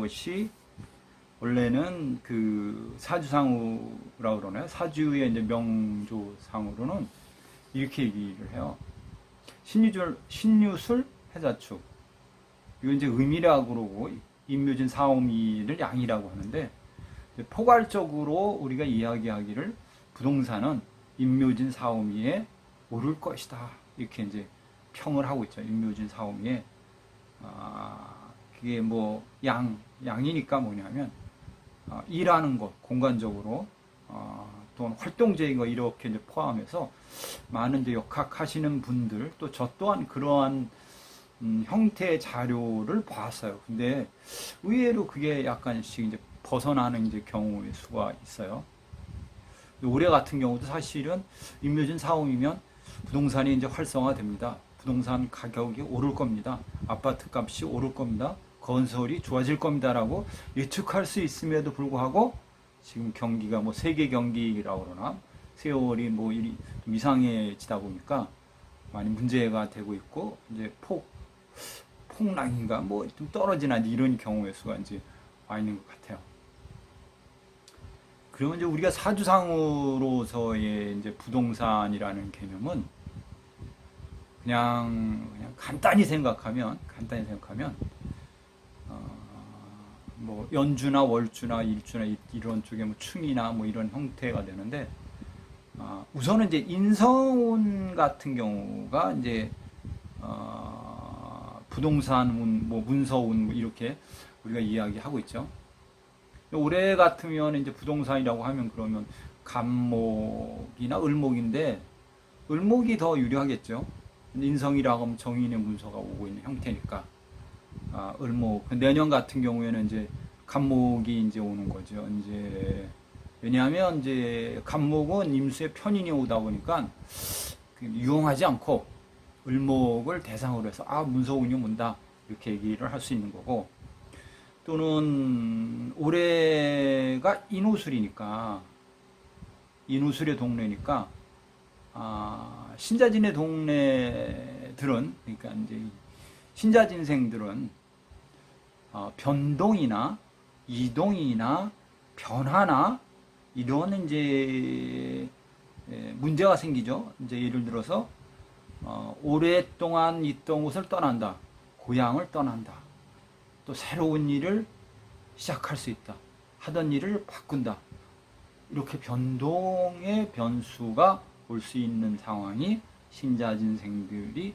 것이 원래는 그 사주상우라고 그러나요? 사주의 이제 명조상으로는 이렇게 얘기를 해요. 신유술 해자축. 이건 이제 음이라고 그러고 임묘진 사오미를 양이라고 하는데, 포괄적으로 우리가 이야기하기를 부동산은 임묘진 사오미에 오를 것이다. 이렇게 이제 평을 하고 있죠. 임묘진 사오미에. 그게 뭐 양이니까 뭐냐면 일하는 것, 공간적으로 또는 활동적인 거 이렇게 이제 포함해서 많은 이제 역학하시는 분들, 또 저 또한 그러한 형태의 자료를 봤어요. 근데 의외로 그게 약간씩 이제 벗어나는 이제 경우의 수가 있어요. 올해 같은 경우도 사실은 임묘진 사오미면 부동산이 이제 활성화됩니다. 부동산 가격이 오를 겁니다. 아파트 값이 오를 겁니다. 건설이 좋아질 겁니다라고 예측할 수 있음에도 불구하고 지금 경기가 뭐 세계 경기라고 그러나 세월이 뭐 좀 이상해지다 보니까 많이 문제가 되고 있고, 이제 폭락인가 뭐 좀 떨어지나 이런 경우의 수가 이제 와 있는 것 같아요. 그러면 이제 우리가 사주상으로서의 이제 부동산이라는 개념은 그냥 간단히 생각하면 뭐 연주나 월주나 일주나 이런 쪽에 뭐 충이나 뭐 이런 형태가 되는데, 우선은 이제 인성운 같은 경우가 이제 부동산운, 뭐 문서운 뭐 이렇게 우리가 이야기하고 있죠. 올해 같으면 이제 부동산이라고 하면 그러면 간목이나 을목인데, 을목이 더 유리하겠죠. 인성이라고 하면 정인의 문서가 오고 있는 형태니까. 을목. 내년 같은 경우에는 이제 간목이 이제 오는 거죠. 이제 왜냐하면 이제 간목은 임수의 편인이 오다 보니까 유용하지 않고 을목을 대상으로 해서 문서운이 온다 이렇게 얘기를 할 수 있는 거고, 또는 올해가 인우술이니까, 인우술의 동네니까 신자진의 동네들은, 그러니까 이제 신자진생들은 변동이나 이동이나 변화나 이런 이제 문제가 생기죠. 이제 예를 들어서 오랫동안 있던 곳을 떠난다, 고향을 떠난다, 또 새로운 일을 시작할 수 있다, 하던 일을 바꾼다, 이렇게 변동의 변수가 올 수 있는 상황이 신자진생들이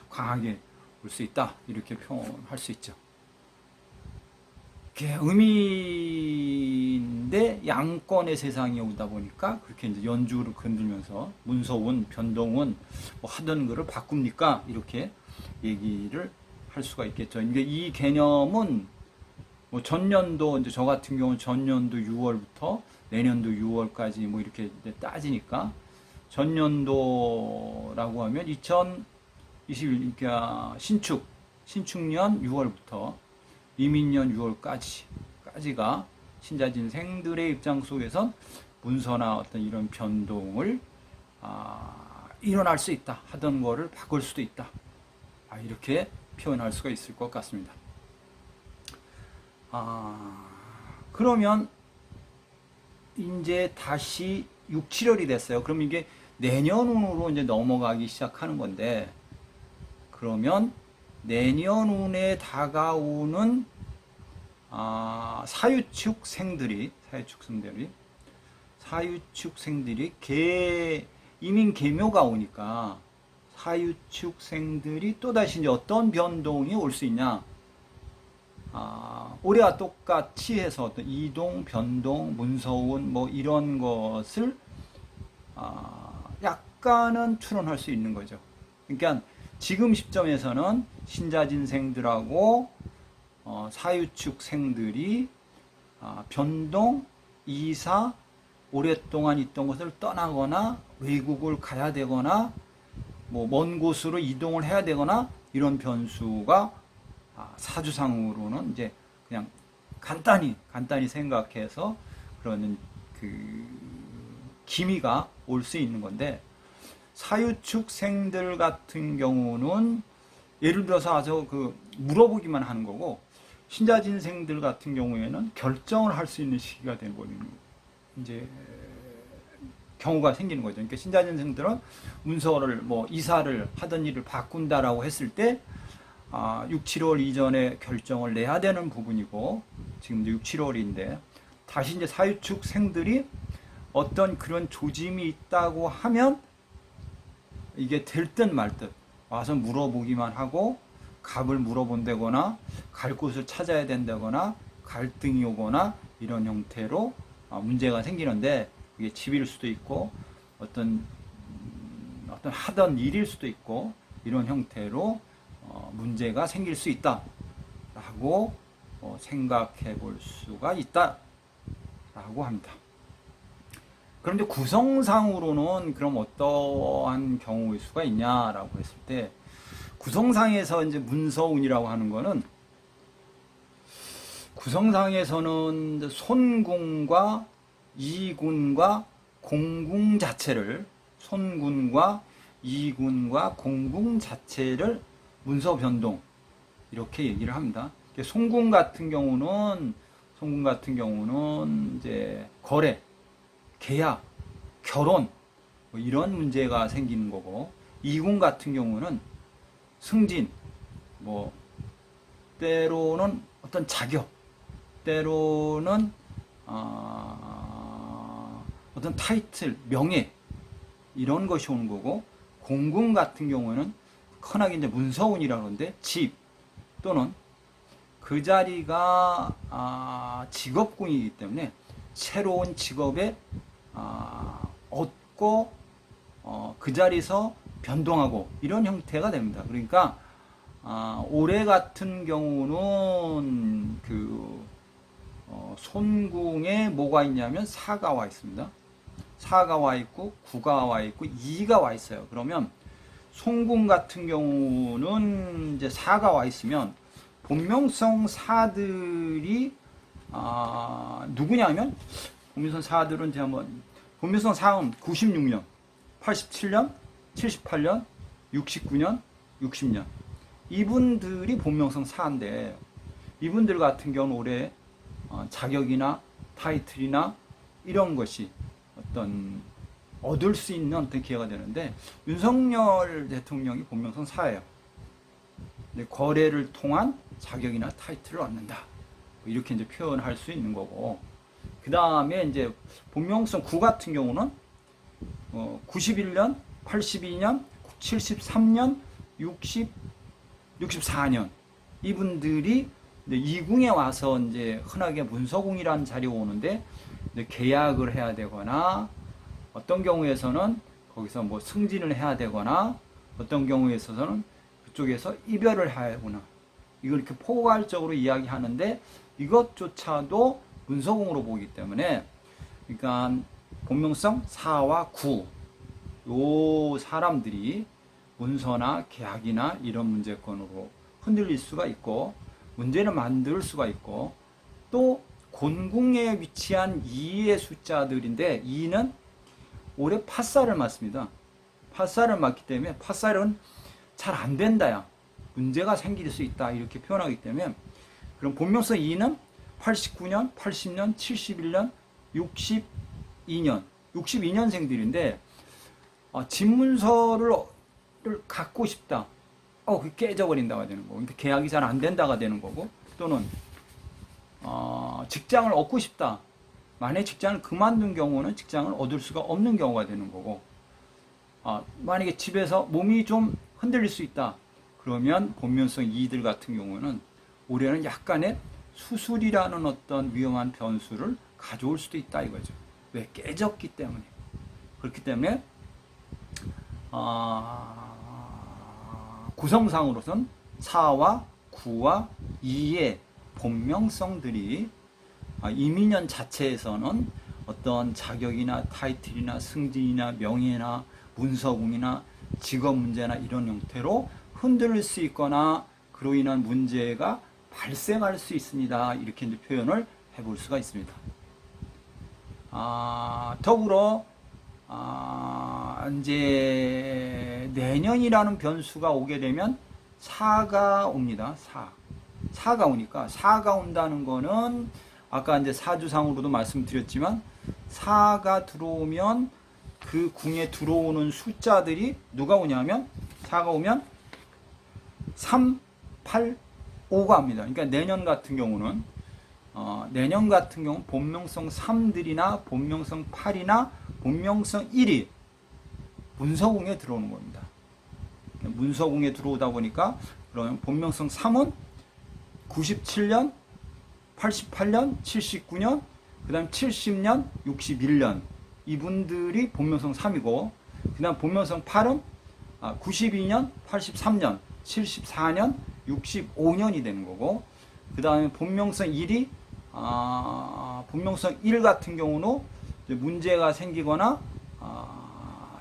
강하게 올 수 있다, 이렇게 표현할 수 있죠. 음인데 양권의 세상이 오다 보니까 그렇게 이제 연주를 건들면서 문서운, 변동운 뭐 하던 거를 바꿉니까? 이렇게 얘기를 할 수가 있겠죠. 이게 이 개념은 뭐 전년도, 이제 저 같은 경우는 전년도 6월부터 내년도 6월까지 뭐 이렇게 따지니까, 전년도라고 하면 2021, 그러니까 신축년 6월부터 이민년 6월까지가 신자진생들의 입장 속에선 문서나 어떤 이런 변동을 일어날 수 있다, 하던 거를 바꿀 수도 있다, 이렇게 표현할 수가 있을 것 같습니다. 그러면 이제 다시 6, 7월이 됐어요. 그럼 이게 내년운으로 이제 넘어가기 시작하는 건데, 그러면 내년운에 다가오는 사유축생들이 이민 계묘가 오니까 사유축생들이 또다시 이제 어떤 변동이 올 수 있냐. 올해와 똑같이 해서 어떤 이동, 변동, 문서운 뭐 이런 것을 약간은 추론할 수 있는 거죠. 그러니까 지금 시점에서는 신자진생들하고 사유축생들이 변동, 이사, 오랫동안 있던 곳을 떠나거나 외국을 가야 되거나 뭐 먼 곳으로 이동을 해야 되거나 이런 변수가 사주상으로는 이제 그냥 간단히 생각해서 그런 그 기미가 올 수 있는 건데, 사유축생들 같은 경우는 예를 들어서 물어보기만 하는 거고, 신자진생들 같은 경우에는 결정을 할 수 있는 시기가 되는 이제 경우가 생기는 거죠. 그러니까 신자진생들은 문서를 뭐 이사를 하던 일을 바꾼다라고 했을 때 6, 7월 이전에 결정을 내야 되는 부분이고, 지금 이제 6, 7월인데 다시 이제 사유축생들이 어떤 그런 조짐이 있다고 하면 이게 될 듯 말 듯 와서 물어보기만 하고 값을 물어본다거나 갈 곳을 찾아야 된다거나 갈등이 오거나 이런 형태로 문제가 생기는데, 이게 집일 수도 있고 어떤 하던 일일 수도 있고 이런 형태로 문제가 생길 수 있다라고 생각해 볼 수가 있다라고 합니다. 그런데 구성상으로는 그럼 어떠한 경우일 수가 있냐라고 했을 때, 구성상에서 이제 문서운이라고 하는 거는, 구성상에서는 손궁과 이군과 공궁 자체를, 손군과 이군과 공궁 자체를 문서 변동 이렇게 얘기를 합니다. 손궁 같은 경우는 이제 거래, 계약, 결혼 뭐 이런 문제가 생기는 거고, 이군 같은 경우는 승진, 뭐 때로는 어떤 자격, 때로는 어떤 타이틀, 명예 이런 것이 오는 거고, 공궁 같은 경우는 흔하게 이제 문서운이라고 하는데 집 또는 그 자리가 직업군이기 때문에 새로운 직업에 얻고 그 자리에서 변동하고 이런 형태가 됩니다. 그러니까 올해 같은 경우는 손궁에 뭐가 있냐면 사가 와 있습니다. 사가 와 있고 구가 와 있고 이가 와 있어요. 그러면 손궁 같은 경우는 이제 사가 와 있으면 본명성 사들이 누구냐면, 본명성 사들은 제가 한번, 본명성 사은 96년, 87년, 78년, 69년, 60년 이분들이 본명성 사인데, 이분들 같은 경우는 올해 자격이나 타이틀이나 이런 것이 어떤 얻을 수 있는 어떤 기회가 되는데, 윤석열 대통령이 본명성 사예요. 거래를 통한 자격이나 타이틀을 얻는다, 이렇게 이제 표현할 수 있는 거고, 그 다음에 이제 본명성 9 같은 경우는 91년, 82년, 73년, 64년 이분들이 이궁에 와서 이제 흔하게 문서궁이라는 자리에 오는데 계약을 해야 되거나, 어떤 경우에서는 거기서 뭐 승진을 해야 되거나, 어떤 경우에서는 그쪽에서 이별을 하거나, 이걸 이렇게 포괄적으로 이야기하는데 이것조차도 문서궁으로 보기 때문에, 그러니까 본명성 4와 9 요 사람들이 문서나 계약이나 이런 문제권으로 흔들릴 수가 있고 문제를 만들 수가 있고, 또 곤궁에 위치한 2의 숫자들인데 2는 올해 팥살을 맞습니다. 팥살을 맞기 때문에 팥살은 잘 안 된다야, 문제가 생길 수 있다 이렇게 표현하기 때문에, 그럼 본명성 2는 89년, 80년, 71년, 62년생들인데 집문서를 갖고 싶다. 그게 깨져버린다가 되는 거고, 그러니까 계약이 잘 안 된다가 되는 거고, 또는 직장을 얻고 싶다. 만약에 직장을 그만둔 경우는 직장을 얻을 수가 없는 경우가 되는 거고, 만약에 집에서 몸이 좀 흔들릴 수 있다. 그러면 본명성 2들 같은 경우는 올해는 약간의 수술이라는 어떤 위험한 변수를 가져올 수도 있다 이거죠. 왜? 깨졌기 때문에. 그렇기 때문에 구성상으로선 4와 9와 2의 본명성들이 이민년 자체에서는 어떤 자격이나 타이틀이나 승진이나 명예나 문서궁이나 직업 문제나 이런 형태로 흔들릴 수 있거나 그로 인한 문제가 발생할 수 있습니다. 이렇게 이제 표현을 해볼 수가 있습니다. 더불어 이제 내년이라는 변수가 오게 되면 사가 옵니다. 사가 오니까, 사가 온다는 거는 아까 이제 사주상으로도 말씀드렸지만, 사가 들어오면 그 궁에 들어오는 숫자들이 누가 오냐면, 사가 오면 3, 8, 5가 합니다. 그러니까 내년 같은 경우는 본명성 3들이나 본명성 8이나 본명성 1이 문서궁에 들어오는 겁니다. 문서궁에 들어오다 보니까 그러면 본명성 3은 97년, 88년, 79년, 그 다음 70년, 61년 이분들이 본명성 3이고, 그 다음 본명성 8은 92년, 83년, 74년, 65년이 되는 거고, 그 다음에 본명성 1이 본명성 1 같은 경우는 문제가 생기거나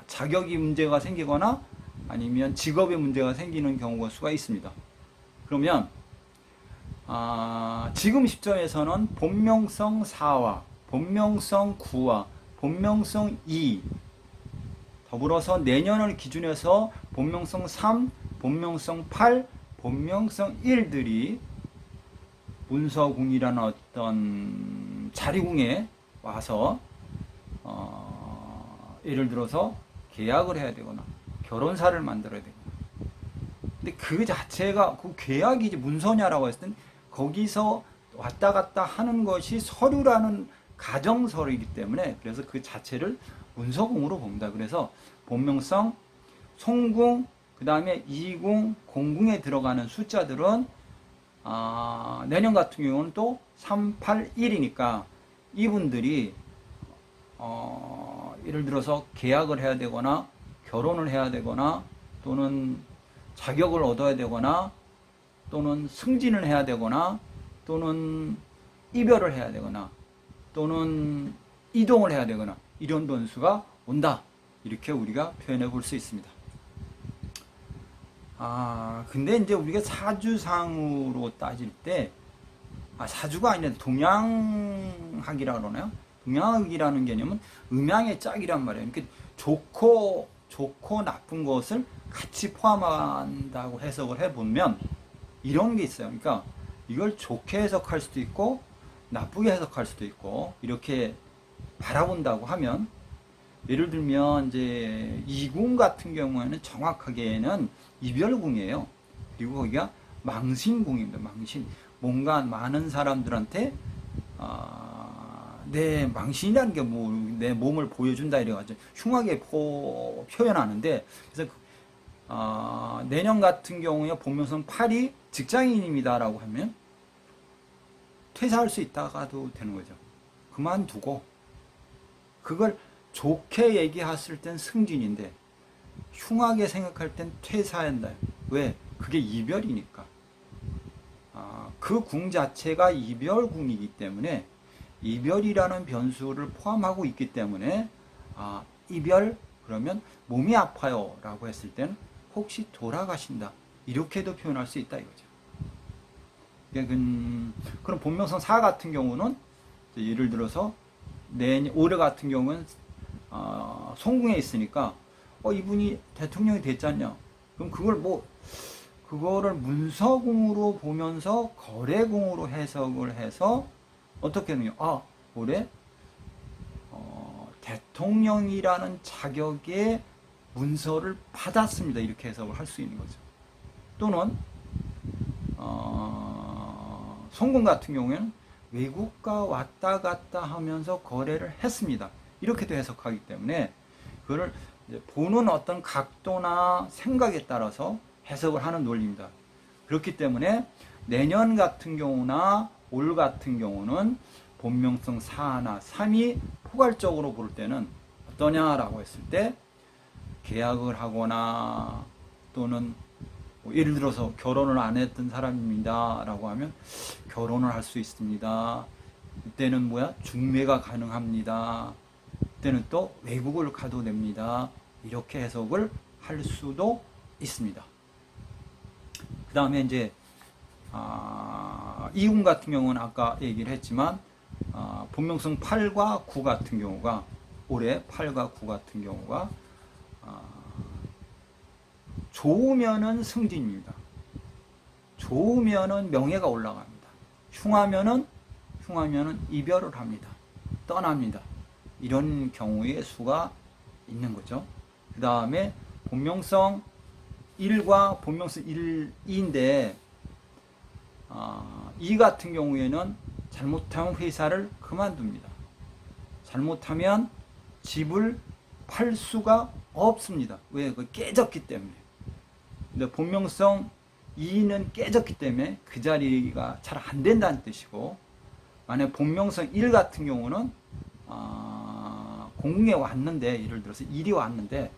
자격이 문제가 생기거나 아니면 직업에 문제가 생기는 경우가 수가 있습니다. 그러면 지금 시점에서는 본명성 4와 본명성 9와 본명성 2 더불어서 내년을 기준해서 본명성 3, 본명성 8, 본명성 1들이 문서궁이라는 어떤 자리궁에 와서 예를 들어서 계약을 해야 되거나 결혼사를 만들어야 되거나, 근데 그 자체가 그 계약이지 문서냐라고 했을 땐 거기서 왔다 갔다 하는 것이 서류라는 가정서이기 때문에, 그래서 그 자체를 문서궁으로 봅니다. 그래서 본명성 송궁, 그 다음에 이궁, 공궁에 들어가는 숫자들은 내년 같은 경우는 또 3, 8, 1이니까 이분들이 예를 들어서 계약을 해야 되거나 결혼을 해야 되거나 또는 자격을 얻어야 되거나 또는 승진을 해야 되거나 또는 이별을 해야 되거나 또는 이동을 해야 되거나 이런 변수가 온다, 이렇게 우리가 표현해 볼 수 있습니다. 근데 이제 우리가 사주상으로 따질 때, 사주가 아니라 동양학이라 그러나요? 동양학이라는 개념은 음양의 짝이란 말이에요. 그러니까 좋고 나쁜 것을 같이 포함한다고 해석을 해보면 이런 게 있어요. 그러니까 이걸 좋게 해석할 수도 있고 나쁘게 해석할 수도 있고, 이렇게 바라본다고 하면, 예를 들면 이제 이궁 같은 경우에는 정확하게는 이별궁이에요. 그리고 거기가 망신궁입니다. 망신. 뭔가 많은 사람들한테 내 망신이라는 게 뭐 내 몸을 보여준다 이래가지고 흉하게 표현하는데, 그래서 내년 같은 경우에 본명성 8이 직장인입니다라고 하면 퇴사할 수 있다가도 되는 거죠. 그만두고, 그걸 좋게 얘기했을 땐 승진인데 흉하게 생각할 땐 퇴사한다. 왜? 그게 이별이니까. 그 궁 자체가 이별궁이기 때문에, 이별이라는 변수를 포함하고 있기 때문에 이별 그러면 몸이 아파요 라고 했을 때는 혹시 돌아가신다, 이렇게도 표현할 수 있다 이거죠. 그럼 본명성 4 같은 경우는 예를 들어서 올해 같은 경우는 송궁에 있으니까 이분이 대통령이 됐잖냐, 그럼 그거를 문서궁으로 보면서 거래궁으로 해석을 해서 어떻게 하느냐, 올해 대통령이라는 자격의 문서를 받았습니다, 이렇게 해석을 할 수 있는 거죠. 또는 송궁 같은 경우에는 외국과 왔다 갔다 하면서 거래를 했습니다, 이렇게도 해석하기 때문에 그거를 보는 어떤 각도나 생각에 따라서 해석을 하는 논리입니다. 그렇기 때문에 내년 같은 경우나 올 같은 경우는 본명성 4나 3이 포괄적으로 볼 때는 어떠냐라고 했을 때, 계약을 하거나 또는 예를 들어서 결혼을 안 했던 사람입니다 라고 하면 결혼을 할 수 있습니다. 이때는 중매가 가능합니다. 이때는 또 외국을 가도 됩니다. 이렇게 해석을 할 수도 있습니다. 그 다음에 이제 이궁 같은 경우는 아까 얘기를 했지만 본명성 8과 9 같은 경우가, 올해 8과 9 같은 경우가 좋으면은 승진입니다. 좋으면은 명예가 올라갑니다. 흉하면은 이별을 합니다. 떠납니다. 이런 경우의 수가 있는 거죠. 그 다음에 본명성 1과 본명성 1인데, 이 같은 경우에는 잘못하면 회사를 그만둡니다. 잘못하면 집을 팔 수가 없습니다. 왜? 그 깨졌기 때문에. 근데 본명성 2는 깨졌기 때문에 그 자리가 잘 안 된다는 뜻이고, 만약 본명성 1 같은 경우는 공궁에 왔는데, 예를 들어서 일이 왔는데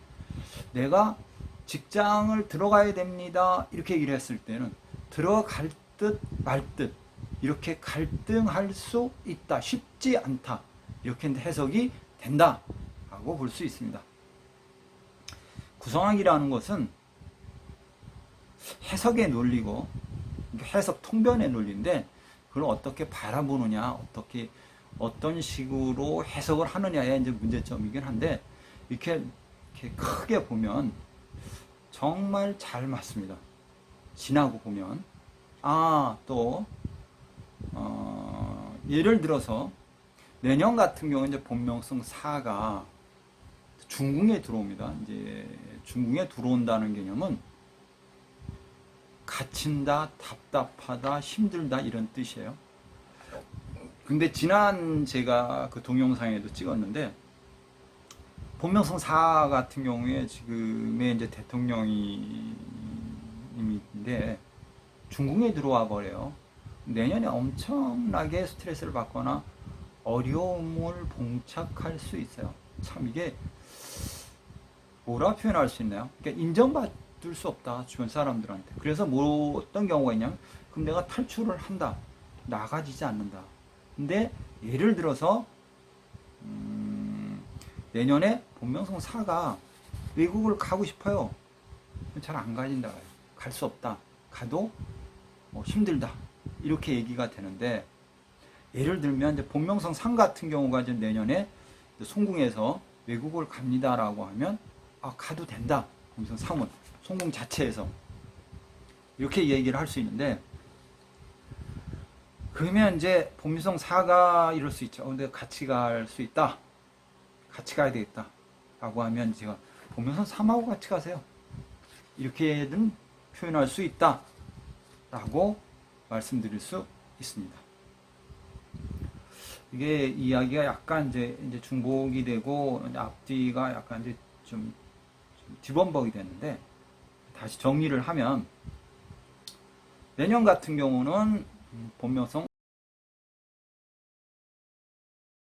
내가 직장을 들어가야 됩니다 이렇게 얘기를 했을 때는 들어갈 듯 말 듯 이렇게 갈등할 수 있다, 쉽지 않다, 이렇게 해석이 된다 라고 볼 수 있습니다. 구성학이라는 것은 해석의 논리고 해석 통변의 논리인데, 그걸 어떻게 바라보느냐, 어떤 식으로 해석을 하느냐의 이제 문제점이긴 한데, 이렇게 크게 보면 정말 잘 맞습니다. 지나고 보면. 또 예를 들어서 내년 같은 경우는 이제 본명성 4가 중궁에 들어옵니다. 이제 중궁에 들어온다는 개념은 갇힌다, 답답하다, 힘들다 이런 뜻이에요. 근데 지난 제가 그 동영상에도 찍었는데, 본명성 4 같은 경우에 지금의 이제 대통령인데 중궁에 들어와 버려요. 내년에 엄청나게 스트레스를 받거나 어려움을 봉착할 수 있어요. 참 이게 뭐라 표현할 수 있나요? 그러니까 인정받을 수 없다, 주변 사람들한테. 그래서 어떤 경우가 있냐면, 그럼 내가 탈출을 한다, 나가지지 않는다. 근데 예를 들어서 내년에 본명성 4가 외국을 가고 싶어요. 잘 안 가진다, 갈 수 없다, 가도 힘들다, 이렇게 얘기가 되는데, 예를 들면 이제 본명성 3 같은 경우가 이제 내년에 송궁에서 외국을 갑니다라고 하면 가도 된다. 본명성 3은 송궁 자체에서 이렇게 얘기를 할 수 있는데, 그러면 이제 본명성 4가 이럴 수 있죠. 근데 같이 갈 수 있다, 같이 가야 되겠다 라고 하면 제가 본명성 3하고 같이 가세요, 이렇게는 표현할 수 있다 라고 말씀드릴 수 있습니다. 이게 이야기가 약간 이제 중복이 되고 앞뒤가 약간 이제 좀 뒤범벅이 됐는데, 다시 정리를 하면 내년 같은 경우는 본명성